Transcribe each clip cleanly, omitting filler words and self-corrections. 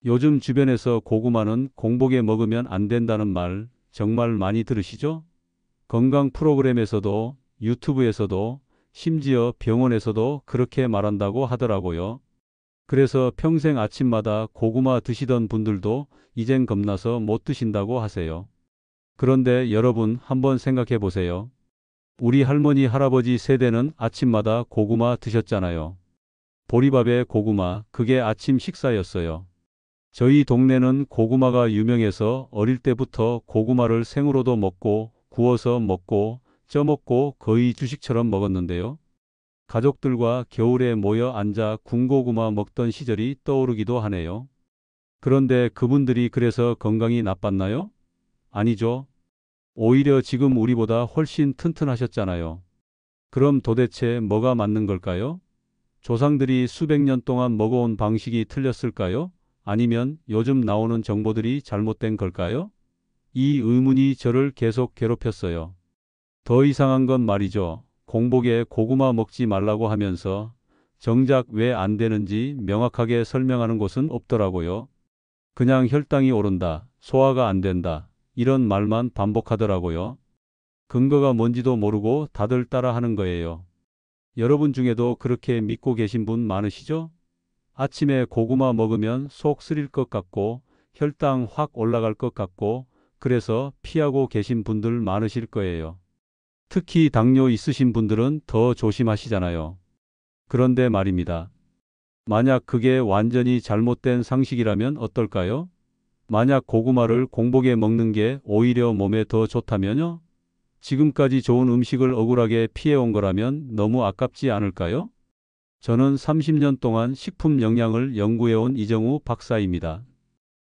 요즘 주변에서 고구마는 공복에 먹으면 안 된다는 말 정말 많이 들으시죠? 건강 프로그램에서도 유튜브에서도 심지어 병원에서도 그렇게 말한다고 하더라고요. 그래서 평생 아침마다 고구마 드시던 분들도 이젠 겁나서 못 드신다고 하세요. 그런데 여러분 한번 생각해 보세요. 우리 할머니 할아버지 세대는 아침마다 고구마 드셨잖아요. 보리밥에 고구마, 그게 아침 식사였어요. 저희 동네는 고구마가 유명해서 어릴 때부터 고구마를 생으로도 먹고 구워서 먹고 쪄 먹고 거의 주식처럼 먹었는데요. 가족들과 겨울에 모여 앉아 군고구마 먹던 시절이 떠오르기도 하네요. 그런데 그분들이 그래서 건강이 나빴나요? 아니죠. 오히려 지금 우리보다 훨씬 튼튼하셨잖아요. 그럼 도대체 뭐가 맞는 걸까요? 조상들이 수백 년 동안 먹어온 방식이 틀렸을까요? 아니면 요즘 나오는 정보들이 잘못된 걸까요? 이 의문이 저를 계속 괴롭혔어요. 더 이상한 건 말이죠. 공복에 고구마 먹지 말라고 하면서 정작 왜 안 되는지 명확하게 설명하는 곳은 없더라고요. 그냥 혈당이 오른다, 소화가 안 된다, 이런 말만 반복하더라고요. 근거가 뭔지도 모르고 다들 따라 하는 거예요. 여러분 중에도 그렇게 믿고 계신 분 많으시죠? 아침에 고구마 먹으면 속 쓰릴 것 같고 혈당 확 올라갈 것 같고 그래서 피하고 계신 분들 많으실 거예요. 특히 당뇨 있으신 분들은 더 조심하시잖아요. 그런데 말입니다. 만약 그게 완전히 잘못된 상식이라면 어떨까요? 만약 고구마를 공복에 먹는 게 오히려 몸에 더 좋다면요? 지금까지 좋은 음식을 억울하게 피해온 거라면 너무 아깝지 않을까요? 저는 30년 동안 식품 영양을 연구해온 이정우 박사입니다.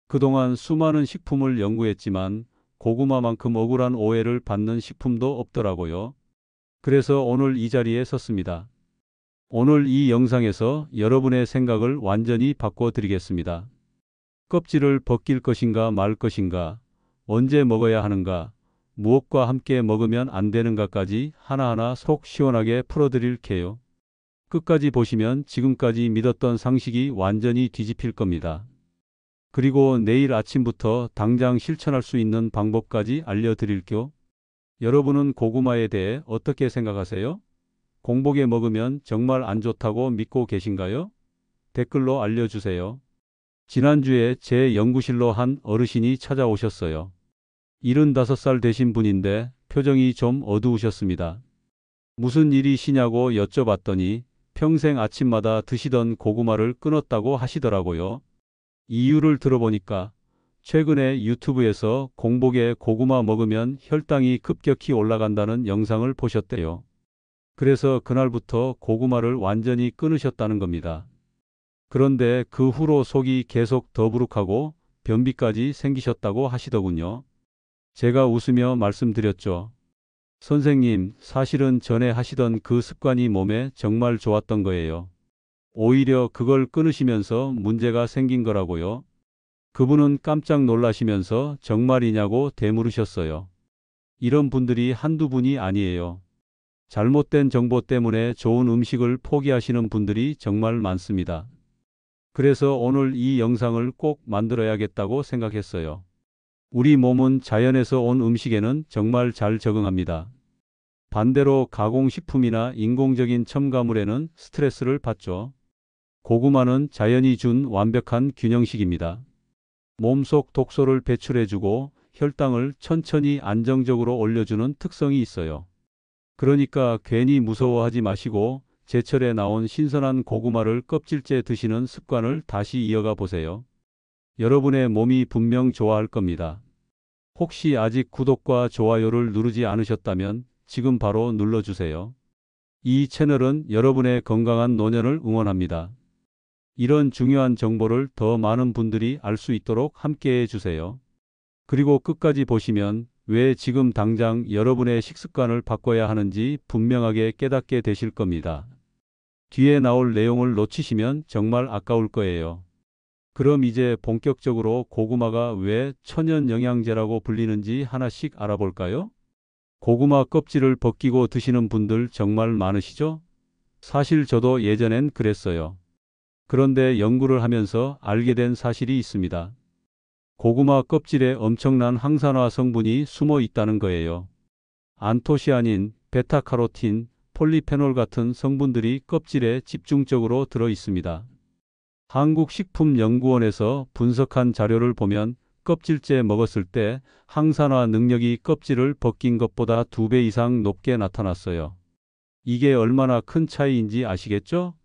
그동안 수많은 식품을 연구했지만 고구마만큼 억울한 오해를 받는 식품도 없더라고요. 그래서 오늘 이 자리에 섰습니다. 오늘 이 영상에서 여러분의 생각을 완전히 바꿔드리겠습니다. 껍질을 벗길 것인가 말 것인가, 언제 먹어야 하는가, 무엇과 함께 먹으면 안 되는가까지 하나하나 속 시원하게 풀어드릴게요. 끝까지 보시면 지금까지 믿었던 상식이 완전히 뒤집힐 겁니다. 그리고 내일 아침부터 당장 실천할 수 있는 방법까지 알려드릴게요. 여러분은 고구마에 대해 어떻게 생각하세요? 공복에 먹으면 정말 안 좋다고 믿고 계신가요? 댓글로 알려주세요. 지난주에 제 연구실로 한 어르신이 찾아오셨어요. 75살 되신 분인데 표정이 좀 어두우셨습니다. 무슨 일이시냐고 여쭤봤더니 평생 아침마다 드시던 고구마를 끊었다고 하시더라고요. 이유를 들어보니까 최근에 유튜브에서 공복에 고구마 먹으면 혈당이 급격히 올라간다는 영상을 보셨대요. 그래서 그날부터 고구마를 완전히 끊으셨다는 겁니다. 그런데 그 후로 속이 계속 더부룩하고 변비까지 생기셨다고 하시더군요. 제가 웃으며 말씀드렸죠. 선생님, 사실은 전에 하시던 그 습관이 몸에 정말 좋았던 거예요. 오히려 그걸 끊으시면서 문제가 생긴 거라고요. 그분은 깜짝 놀라시면서 정말이냐고 되물으셨어요. 이런 분들이 한두 분이 아니에요. 잘못된 정보 때문에 좋은 음식을 포기하시는 분들이 정말 많습니다. 그래서 오늘 이 영상을 꼭 만들어야겠다고 생각했어요. 우리 몸은 자연에서 온 음식에는 정말 잘 적응합니다. 반대로 가공식품이나 인공적인 첨가물에는 스트레스를 받죠. 고구마는 자연이 준 완벽한 균형식입니다. 몸속 독소를 배출해주고 혈당을 천천히 안정적으로 올려주는 특성이 있어요. 그러니까 괜히 무서워하지 마시고 제철에 나온 신선한 고구마를 껍질째 드시는 습관을 다시 이어가 보세요. 여러분의 몸이 분명 좋아할 겁니다. 혹시 아직 구독과 좋아요를 누르지 않으셨다면 지금 바로 눌러주세요. 이 채널은 여러분의 건강한 노년을 응원합니다. 이런 중요한 정보를 더 많은 분들이 알 수 있도록 함께해 주세요. 그리고 끝까지 보시면 왜 지금 당장 여러분의 식습관을 바꿔야 하는지 분명하게 깨닫게 되실 겁니다. 뒤에 나올 내용을 놓치시면 정말 아까울 거예요. 그럼 이제 본격적으로 고구마가 왜 천연 영양제라고 불리는지 하나씩 알아볼까요? 고구마 껍질을 벗기고 드시는 분들 정말 많으시죠? 사실 저도 예전엔 그랬어요. 그런데 연구를 하면서 알게 된 사실이 있습니다. 고구마 껍질에 엄청난 항산화 성분이 숨어 있다는 거예요. 안토시아닌, 베타카로틴, 폴리페놀 같은 성분들이 껍질에 집중적으로 들어 있습니다. 한국식품연구원에서 분석한 자료를 보면 껍질째 먹었을 때 항산화 능력이 껍질을 벗긴 것보다 2배 이상 높게 나타났어요. 이게 얼마나 큰 차이인지 아시겠죠?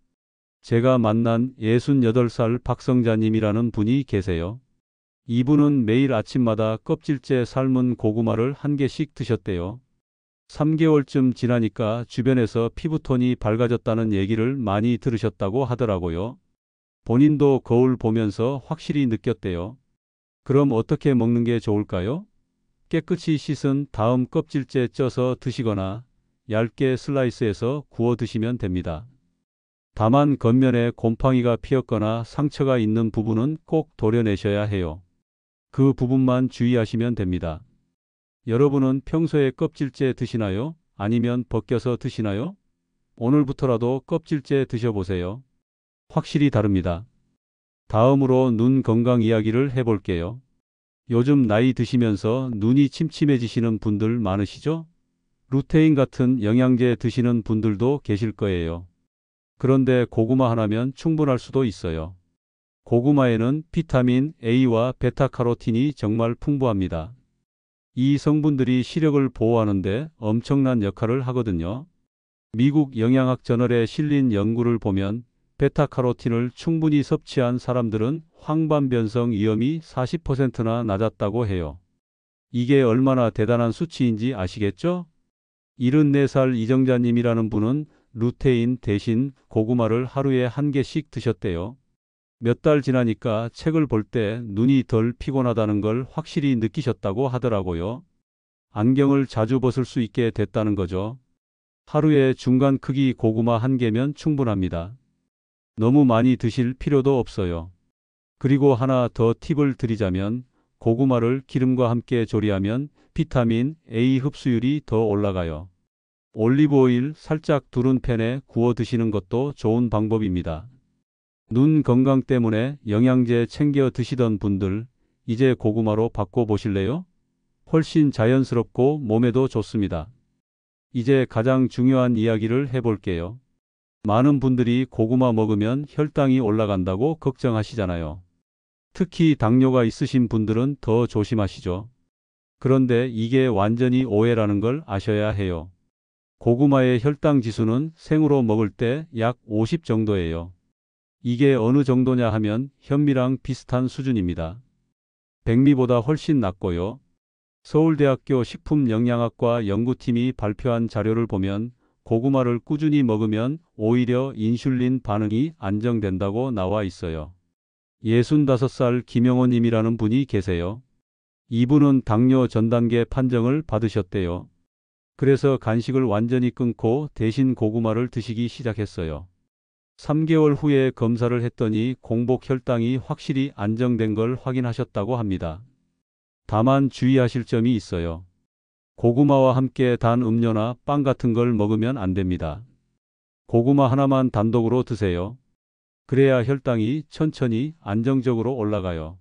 제가 만난 68살 박성자님이라는 분이 계세요. 이분은 매일 아침마다 껍질째 삶은 고구마를 한 개씩 드셨대요. 3개월쯤 지나니까 주변에서 피부톤이 밝아졌다는 얘기를 많이 들으셨다고 하더라고요. 본인도 거울 보면서 확실히 느꼈대요. 그럼 어떻게 먹는 게 좋을까요? 깨끗이 씻은 다음 껍질째 쪄서 드시거나 얇게 슬라이스해서 구워 드시면 됩니다. 다만 겉면에 곰팡이가 피었거나 상처가 있는 부분은 꼭 도려내셔야 해요. 그 부분만 주의하시면 됩니다. 여러분은 평소에 껍질째 드시나요? 아니면 벗겨서 드시나요? 오늘부터라도 껍질째 드셔보세요. 확실히 다릅니다. 다음으로 눈 건강 이야기를 해볼게요. 요즘 나이 드시면서 눈이 침침해지시는 분들 많으시죠? 루테인 같은 영양제 드시는 분들도 계실 거예요. 그런데 고구마 하나면 충분할 수도 있어요. 고구마에는 비타민 A와 베타카로틴이 정말 풍부합니다. 이 성분들이 시력을 보호하는데 엄청난 역할을 하거든요. 미국 영양학 저널에 실린 연구를 보면 베타카로틴을 충분히 섭취한 사람들은 황반변성 위험이 40%나 낮았다고 해요. 이게 얼마나 대단한 수치인지 아시겠죠? 74살 이정자님이라는 분은 루테인 대신 고구마를 하루에 한 개씩 드셨대요. 몇 달 지나니까 책을 볼 때 눈이 덜 피곤하다는 걸 확실히 느끼셨다고 하더라고요. 안경을 자주 벗을 수 있게 됐다는 거죠. 하루에 중간 크기 고구마 한 개면 충분합니다. 너무 많이 드실 필요도 없어요. 그리고 하나 더 팁을 드리자면 고구마를 기름과 함께 조리하면 비타민 A 흡수율이 더 올라가요. 올리브 오일 살짝 두른 팬에 구워 드시는 것도 좋은 방법입니다. 눈 건강 때문에 영양제 챙겨 드시던 분들, 이제 고구마로 바꿔보실래요? 훨씬 자연스럽고 몸에도 좋습니다. 이제 가장 중요한 이야기를 해볼게요. 많은 분들이 고구마 먹으면 혈당이 올라간다고 걱정하시잖아요. 특히 당뇨가 있으신 분들은 더 조심하시죠. 그런데 이게 완전히 오해라는 걸 아셔야 해요. 고구마의 혈당 지수는 생으로 먹을 때 약 50 정도예요. 이게 어느 정도냐 하면 현미랑 비슷한 수준입니다. 백미보다 훨씬 낮고요. 서울대학교 식품영양학과 연구팀이 발표한 자료를 보면 고구마를 꾸준히 먹으면 오히려 인슐린 반응이 안정된다고 나와 있어요. 65살 김영호님이라는 분이 계세요. 이분은 당뇨 전단계 판정을 받으셨대요. 그래서 간식을 완전히 끊고 대신 고구마를 드시기 시작했어요. 3개월 후에 검사를 했더니 공복 혈당이 확실히 안정된 걸 확인하셨다고 합니다. 다만 주의하실 점이 있어요. 고구마와 함께 단 음료나 빵 같은 걸 먹으면 안 됩니다. 고구마 하나만 단독으로 드세요. 그래야 혈당이 천천히 안정적으로 올라가요.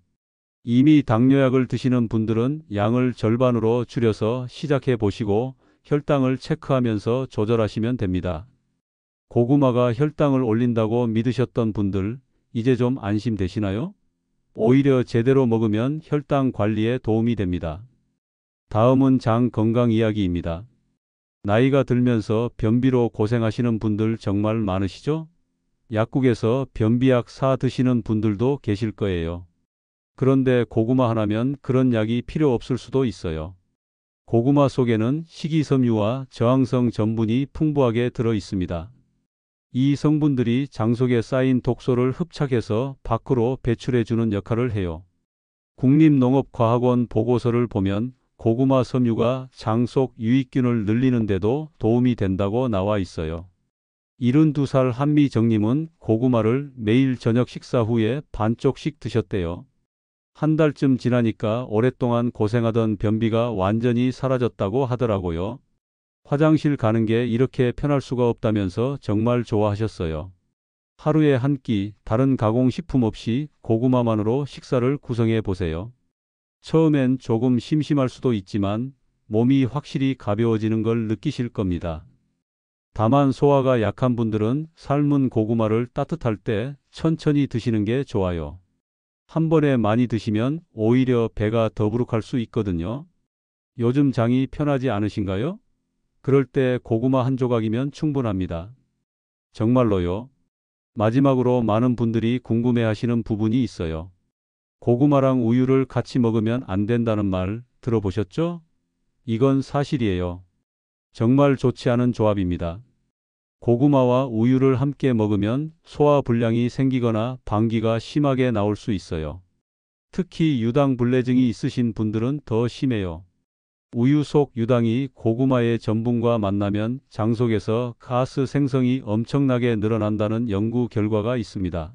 이미 당뇨약을 드시는 분들은 양을 절반으로 줄여서 시작해 보시고 혈당을 체크하면서 조절하시면 됩니다. 고구마가 혈당을 올린다고 믿으셨던 분들, 이제 좀 안심되시나요? 오히려 제대로 먹으면 혈당 관리에 도움이 됩니다. 다음은 장 건강 이야기입니다. 나이가 들면서 변비로 고생하시는 분들 정말 많으시죠? 약국에서 변비약 사 드시는 분들도 계실 거예요. 그런데 고구마 하나면 그런 약이 필요 없을 수도 있어요. 고구마 속에는 식이섬유와 저항성 전분이 풍부하게 들어 있습니다. 이 성분들이 장 속에 쌓인 독소를 흡착해서 밖으로 배출해 주는 역할을 해요. 국립농업과학원 보고서를 보면 고구마 섬유가 장 속 유익균을 늘리는 데도 도움이 된다고 나와 있어요. 72살 한미정님은 고구마를 매일 저녁 식사 후에 반쪽씩 드셨대요. 한 달쯤 지나니까 오랫동안 고생하던 변비가 완전히 사라졌다고 하더라고요. 화장실 가는 게 이렇게 편할 수가 없다면서 정말 좋아하셨어요. 하루에 한 끼 다른 가공식품 없이 고구마만으로 식사를 구성해 보세요. 처음엔 조금 심심할 수도 있지만 몸이 확실히 가벼워지는 걸 느끼실 겁니다. 다만 소화가 약한 분들은 삶은 고구마를 따뜻할 때 천천히 드시는 게 좋아요. 한 번에 많이 드시면 오히려 배가 더부룩할 수 있거든요. 요즘 장이 편하지 않으신가요? 그럴 때 고구마 한 조각이면 충분합니다. 정말로요. 마지막으로 많은 분들이 궁금해하시는 부분이 있어요. 고구마랑 우유를 같이 먹으면 안 된다는 말 들어보셨죠? 이건 사실이에요. 정말 좋지 않은 조합입니다. 고구마와 우유를 함께 먹으면 소화 불량이 생기거나 방귀가 심하게 나올 수 있어요. 특히 유당불내증이 있으신 분들은 더 심해요. 우유 속 유당이 고구마의 전분과 만나면 장 속에서 가스 생성이 엄청나게 늘어난다는 연구 결과가 있습니다.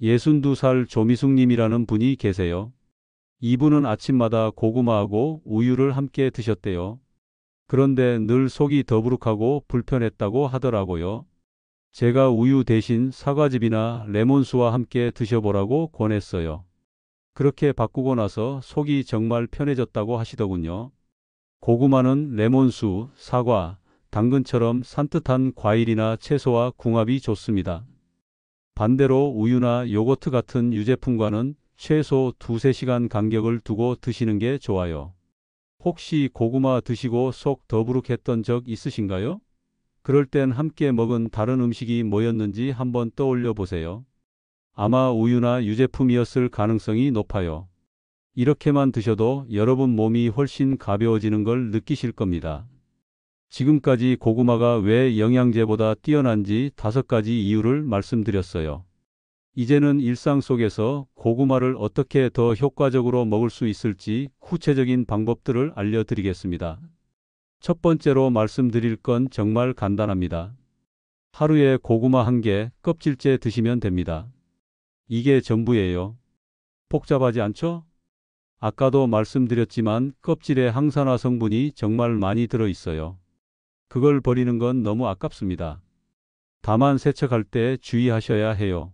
62살 조미숙님이라는 분이 계세요. 이분은 아침마다 고구마하고 우유를 함께 드셨대요. 그런데 늘 속이 더부룩하고 불편했다고 하더라고요. 제가 우유 대신 사과즙이나 레몬수와 함께 드셔보라고 권했어요. 그렇게 바꾸고 나서 속이 정말 편해졌다고 하시더군요. 고구마는 레몬수, 사과, 당근처럼 산뜻한 과일이나 채소와 궁합이 좋습니다. 반대로 우유나 요거트 같은 유제품과는 최소 2~3시간 간격을 두고 드시는 게 좋아요. 혹시 고구마 드시고 속 더부룩했던 적 있으신가요? 그럴 땐 함께 먹은 다른 음식이 뭐였는지 한번 떠올려 보세요. 아마 우유나 유제품이었을 가능성이 높아요. 이렇게만 드셔도 여러분 몸이 훨씬 가벼워지는 걸 느끼실 겁니다. 지금까지 고구마가 왜 영양제보다 뛰어난지 5가지 이유를 말씀드렸어요. 이제는 일상 속에서 고구마를 어떻게 더 효과적으로 먹을 수 있을지 구체적인 방법들을 알려드리겠습니다. 첫 번째로 말씀드릴 건 정말 간단합니다. 하루에 고구마 1개 껍질째 드시면 됩니다. 이게 전부예요. 복잡하지 않죠? 아까도 말씀드렸지만 껍질에 항산화 성분이 정말 많이 들어 있어요. 그걸 버리는 건 너무 아깝습니다. 다만 세척할 때 주의하셔야 해요.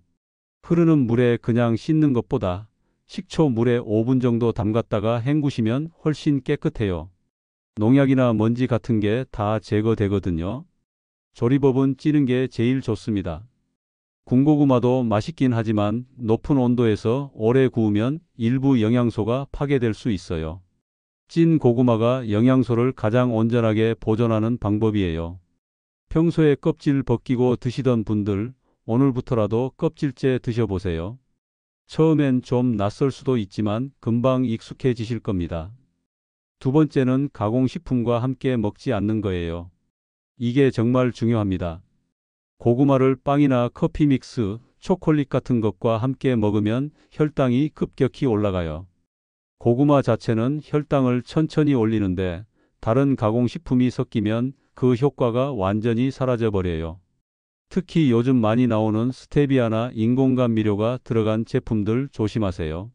흐르는 물에 그냥 씻는 것보다 식초 물에 5분 정도 담갔다가 헹구시면 훨씬 깨끗해요. 농약이나 먼지 같은 게 다 제거되거든요. 조리법은 찌는 게 제일 좋습니다. 군고구마도 맛있긴 하지만 높은 온도에서 오래 구우면 일부 영양소가 파괴될 수 있어요. 찐 고구마가 영양소를 가장 온전하게 보존하는 방법이에요. 평소에 껍질 벗기고 드시던 분들, 오늘부터라도 껍질째 드셔보세요. 처음엔 좀 낯설 수도 있지만 금방 익숙해지실 겁니다. 두 번째는 가공식품과 함께 먹지 않는 거예요. 이게 정말 중요합니다. 고구마를 빵이나 커피 믹스, 초콜릿 같은 것과 함께 먹으면 혈당이 급격히 올라가요. 고구마 자체는 혈당을 천천히 올리는데 다른 가공식품이 섞이면 그 효과가 완전히 사라져버려요. 특히 요즘 많이 나오는 스테비아나 인공감미료가 들어간 제품들 조심하세요.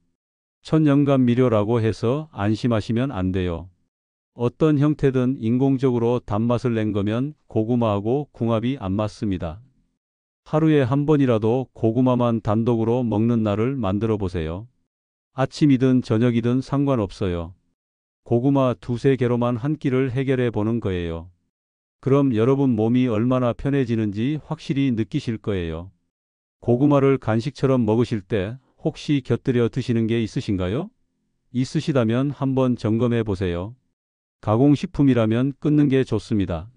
천연감미료라고 해서 안심하시면 안 돼요. 어떤 형태든 인공적으로 단맛을 낸 거면 고구마하고 궁합이 안 맞습니다. 하루에 한 번이라도 고구마만 단독으로 먹는 날을 만들어 보세요. 아침이든 저녁이든 상관없어요. 고구마 2~3개로만 한 끼를 해결해 보는 거예요. 그럼 여러분 몸이 얼마나 편해지는지 확실히 느끼실 거예요. 고구마를 간식처럼 먹으실 때 혹시 곁들여 드시는 게 있으신가요? 있으시다면 한번 점검해 보세요. 가공식품이라면 끊는 게 좋습니다.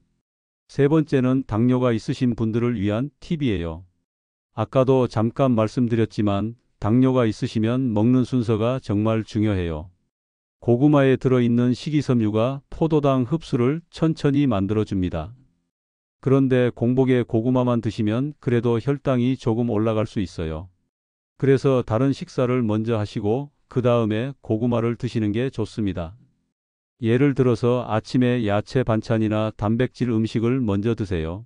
세 번째는 당뇨가 있으신 분들을 위한 팁이에요. 아까도 잠깐 말씀드렸지만 당뇨가 있으시면 먹는 순서가 정말 중요해요. 고구마에 들어있는 식이섬유가 포도당 흡수를 천천히 만들어줍니다. 그런데 공복에 고구마만 드시면 그래도 혈당이 조금 올라갈 수 있어요. 그래서 다른 식사를 먼저 하시고 그 다음에 고구마를 드시는 게 좋습니다. 예를 들어서 아침에 야채 반찬이나 단백질 음식을 먼저 드세요.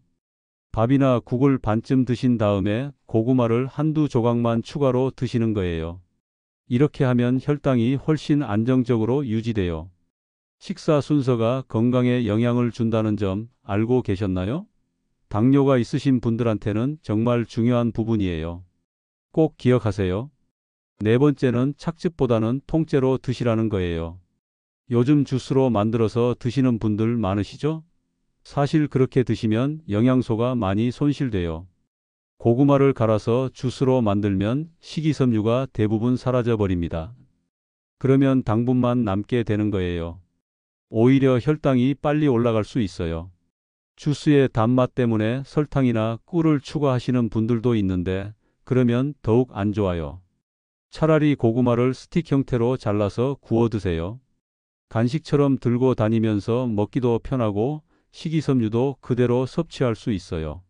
밥이나 국을 반쯤 드신 다음에 고구마를 한두 조각만 추가로 드시는 거예요. 이렇게 하면 혈당이 훨씬 안정적으로 유지돼요. 식사 순서가 건강에 영향을 준다는 점 알고 계셨나요? 당뇨가 있으신 분들한테는 정말 중요한 부분이에요. 꼭 기억하세요. 네 번째는 착즙보다는 통째로 드시라는 거예요. 요즘 주스로 만들어서 드시는 분들 많으시죠? 사실 그렇게 드시면 영양소가 많이 손실돼요. 고구마를 갈아서 주스로 만들면 식이섬유가 대부분 사라져 버립니다. 그러면 당분만 남게 되는 거예요. 오히려 혈당이 빨리 올라갈 수 있어요. 주스의 단맛 때문에 설탕이나 꿀을 추가하시는 분들도 있는데 그러면 더욱 안 좋아요. 차라리 고구마를 스틱 형태로 잘라서 구워 드세요. 간식처럼 들고 다니면서 먹기도 편하고 식이섬유도 그대로 섭취할 수 있어요.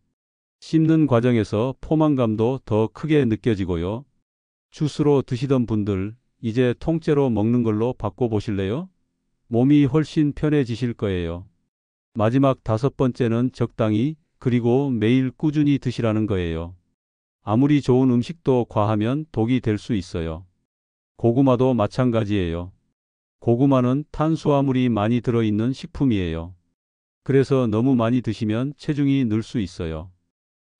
씹는 과정에서 포만감도 더 크게 느껴지고요. 주스로 드시던 분들 이제 통째로 먹는 걸로 바꿔보실래요? 몸이 훨씬 편해지실 거예요. 마지막 다섯 번째는 적당히 그리고 매일 꾸준히 드시라는 거예요. 아무리 좋은 음식도 과하면 독이 될 수 있어요. 고구마도 마찬가지예요. 고구마는 탄수화물이 많이 들어있는 식품이에요. 그래서 너무 많이 드시면 체중이 늘 수 있어요.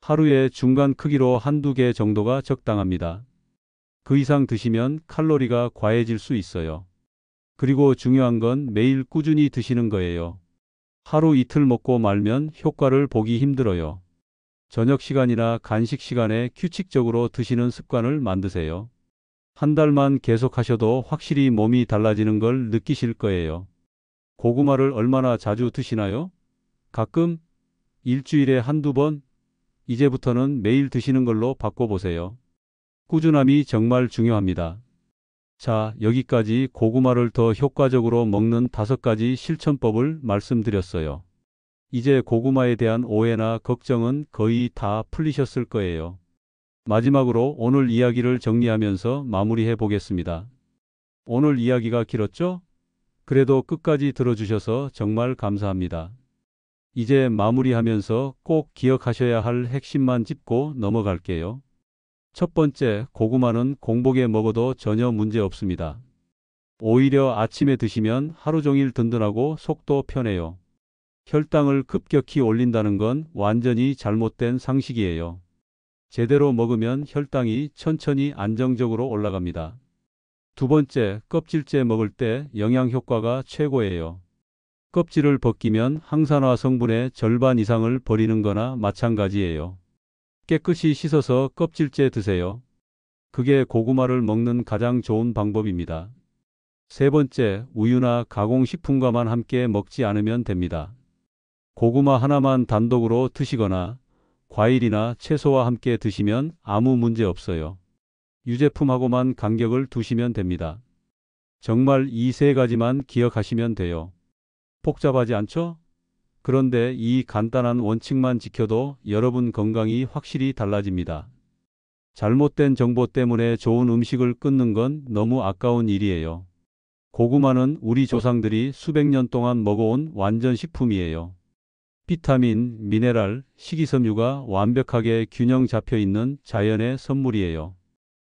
하루에 중간 크기로 한두 개 정도가 적당합니다. 그 이상 드시면 칼로리가 과해질 수 있어요. 그리고 중요한 건 매일 꾸준히 드시는 거예요. 하루 이틀 먹고 말면 효과를 보기 힘들어요. 저녁 시간이나 간식 시간에 규칙적으로 드시는 습관을 만드세요. 한 달만 계속 하셔도 확실히 몸이 달라지는 걸 느끼실 거예요. 고구마를 얼마나 자주 드시나요? 가끔? 일주일에 한두 번? 이제부터는 매일 드시는 걸로 바꿔보세요. 꾸준함이 정말 중요합니다. 자, 여기까지 고구마를 더 효과적으로 먹는 5가지 실천법을 말씀드렸어요. 이제 고구마에 대한 오해나 걱정은 거의 다 풀리셨을 거예요. 마지막으로 오늘 이야기를 정리하면서 마무리해 보겠습니다. 오늘 이야기가 길었죠? 그래도 끝까지 들어주셔서 정말 감사합니다. 이제 마무리하면서 꼭 기억하셔야 할 핵심만 짚고 넘어갈게요. 첫 번째, 고구마는 공복에 먹어도 전혀 문제 없습니다. 오히려 아침에 드시면 하루 종일 든든하고 속도 편해요. 혈당을 급격히 올린다는 건 완전히 잘못된 상식이에요. 제대로 먹으면 혈당이 천천히 안정적으로 올라갑니다. 두 번째, 껍질째 먹을 때 영양 효과가 최고예요. 껍질을 벗기면 항산화 성분의 절반 이상을 버리는 거나 마찬가지예요. 깨끗이 씻어서 껍질째 드세요. 그게 고구마를 먹는 가장 좋은 방법입니다. 세 번째, 우유나 가공식품과만 함께 먹지 않으면 됩니다. 고구마 하나만 단독으로 드시거나 과일이나 채소와 함께 드시면 아무 문제 없어요. 유제품하고만 간격을 두시면 됩니다. 정말 이 세 가지만 기억하시면 돼요. 복잡하지 않죠? 그런데 이 간단한 원칙만 지켜도 여러분 건강이 확실히 달라집니다. 잘못된 정보 때문에 좋은 음식을 끊는 건 너무 아까운 일이에요. 고구마는 우리 조상들이 수백 년 동안 먹어온 완전 식품이에요. 비타민, 미네랄, 식이섬유가 완벽하게 균형 잡혀 있는 자연의 선물이에요.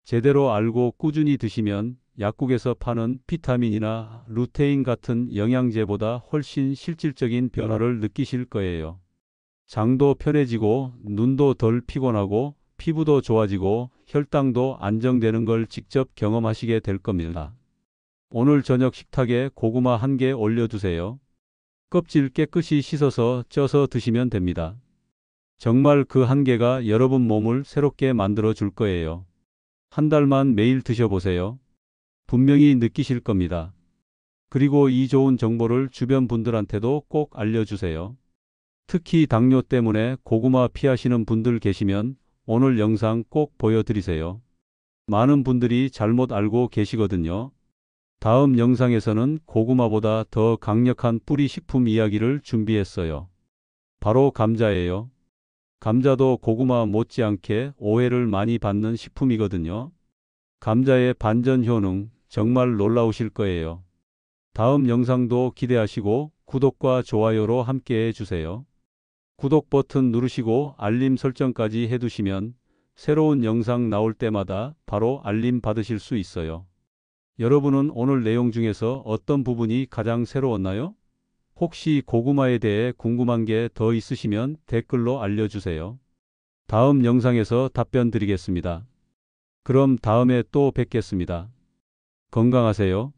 제대로 알고 꾸준히 드시면 약국에서 파는 비타민이나 루테인 같은 영양제보다 훨씬 실질적인 변화를 느끼실 거예요. 장도 편해지고 눈도 덜 피곤하고 피부도 좋아지고 혈당도 안정되는 걸 직접 경험하시게 될 겁니다. 오늘 저녁 식탁에 고구마 한 개 올려두세요. 껍질 깨끗이 씻어서 쪄서 드시면 됩니다. 정말 그 한 개가 여러분 몸을 새롭게 만들어 줄 거예요. 한 달만 매일 드셔보세요. 분명히 느끼실 겁니다. 그리고 이 좋은 정보를 주변 분들한테도 꼭 알려주세요. 특히 당뇨 때문에 고구마 피하시는 분들 계시면 오늘 영상 꼭 보여드리세요. 많은 분들이 잘못 알고 계시거든요. 다음 영상에서는 고구마보다 더 강력한 뿌리 식품 이야기를 준비했어요. 바로 감자예요. 감자도 고구마 못지않게 오해를 많이 받는 식품이거든요. 감자의 반전 효능 정말 놀라우실 거예요. 다음 영상도 기대하시고 구독과 좋아요로 함께 해주세요. 구독 버튼 누르시고 알림 설정까지 해두시면 새로운 영상 나올 때마다 바로 알림 받으실 수 있어요. 여러분은 오늘 내용 중에서 어떤 부분이 가장 새로웠나요? 혹시 고구마에 대해 궁금한 게 더 있으시면 댓글로 알려주세요. 다음 영상에서 답변 드리겠습니다. 그럼 다음에 또 뵙겠습니다. 건강하세요.